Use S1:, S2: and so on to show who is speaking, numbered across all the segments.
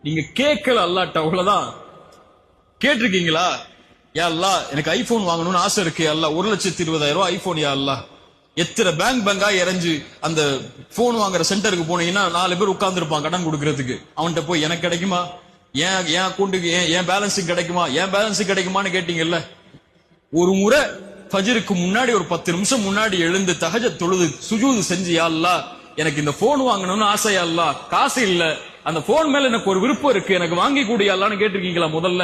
S1: நீங்க கேட்கல அல்லாட்ட, அவ்வளவுதான். கேட்டிருக்கீங்களா? யா அல்லாஹ் எனக்கு ஐபோன் வாங்கணும்னு ஆசை இருக்கு அல்லாஹ், 1,20,000 ஐபோன் யா அல்லாஹ். எத்தனை பேங்கா இறஞ்சு அந்த போன் வாங்குற சென்டருக்கு போனீங்கன்னா 4 பேர் உட்கார்ந்து இருப்பான் கடன் கொடுக்கறதுக்கு. அவன்கிட்ட போய் எனக்கு கிடைக்குமா, என் அக்கௌண்ட்டுக்கு என் பேலன்ஸுக்கு கிடைக்குமா, என் பேலன்ஸுக்கு கிடைக்குமான்னு கேட்டீங்கல்ல. ஒரு முறை ஃபஜ்ருக்கு முன்னாடி ஒரு 10 நிமிஷம் முன்னாடி எழுந்து தஹஜ்ஜத் தொழுது சுஜூது செஞ்சு, யா அல்லாஹ் எனக்கு இந்த போன் வாங்கணும்னு ஆசை யா அல்லாஹ், காசு இல்ல, அந்த போன் மேல எனக்கு ஒரு விருப்பம் இருக்கு, எனக்கு வாங்கி கூடிய அல்லான்னு கேட்டிருக்கீங்களா முதல்ல?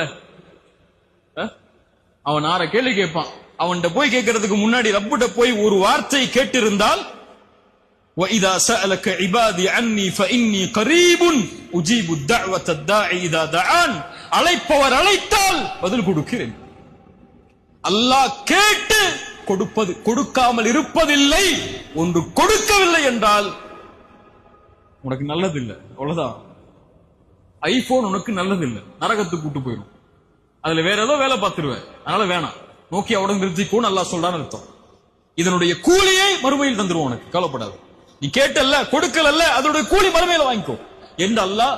S1: அவன் 6 கேள்வி கேட்பான். அவன்கிட்ட போய் கேட்கறதுக்கு முன்னாடி ரப்பிட்ட போய் ஒரு வார்த்தை கேட்டிருந்தால், وَإِذَا سَأَلَكَ عِبَادِي عَنِّي فَإِنِّي قَرِيبٌ أُجِيبُ الدَّعْوَةَ الدَّاعِ إِذَا دَعَانِ, அழைப்பவர் அழைத்தால் பதில் கொடுக்கிறேன். அல்லாஹ் கேட்டு கொடுப்பது, கொடுக்காமல் இருப்பதில்லை. ஒன்று கொடுக்கவில்லை என்றால் உனக்கு நல்லதில்லை, அவ்வளவுதான். ஐபோன் உனக்கு நல்லதில்லை, நரகத்துக்கு கூட்டு போயிடும். அதுல வேற ஏதோ வேலை பார்த்துருவேன், அதனால வேணாம், நோக்கியாவோட நிறுத்திக்கோன்னு அல்லாஹ் சொல்றான்னு அர்த்தம். இதனுடைய கூலியை மறுமையில் தந்துருவோம் உனக்கு, கவலைப்படாது. நீ கேட்டல்ல, கொடுக்கலல்ல, அதனுடைய கூலி மறுமையில வாங்கிக்கோ என்று அல்லாஹ்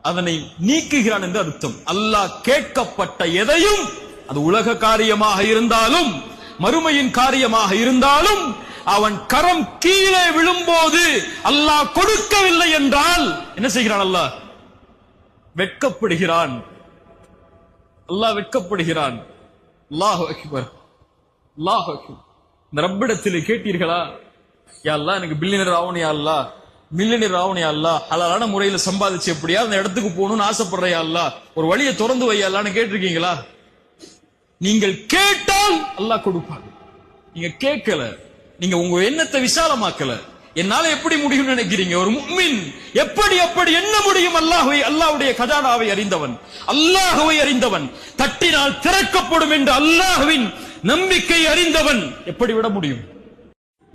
S1: அதனை நீக்குகிறான் என்று அர்த்தம். அல்லாஹ் கேட்கப்பட்ட எதையும், அது உலக காரியமாக இருந்தாலும் மறுமையின் காரியமாக இருந்தாலும், அவன் கரம் கீழே விழும்போது அல்லாஹ் கொடுக்கவில்லை என்றால் என்ன செய்கிறான்? அல்லாஹ் வெட்கப்படுகிறான். அல்லாஹ் வெட்கப்படுகிறான். அல்லாஹு அக்பர், அல்லாஹு அக்பர். இந்த ரப்பிடத்தில் கேட்டீர்களா, யா அல்லாஹ் எனக்கு பில்லியனர் ஆகணும், யா அல்லாஹ் மில்லியனர் ஆகணும், யா அல்லாஹ் ஹலாலான முறையில சம்பாதிச்சு எப்படியா அந்த இடத்துக்கு போகணும்னு ஆசைப்படுற, யா அல்லாஹ் ஒரு வழியை திறந்து வை யா அல்லாஹ்னு கேட்டிருக்கீங்களா? நீங்கள் கேட்டால் அல்லாஹ் கொடுப்பான். நீங்க கேட்கல, நீங்க உங்க எண்ணத்தை விசாலமாக்கல. என்னால எப்படி முடியும் நினைக்கிறீங்க? ஒரு முஃமின் எப்படி என்ன முடியும்? அல்லாஹ்வுடைய கஜானாவை அறிந்தவன், அல்லாஹ்வை அறிந்தவன், தட்டினால் திறக்கப்படும் என்று அல்லாஹ்வின் நம்பிக்கை அறிந்தவன் எப்படி விட முடியும்?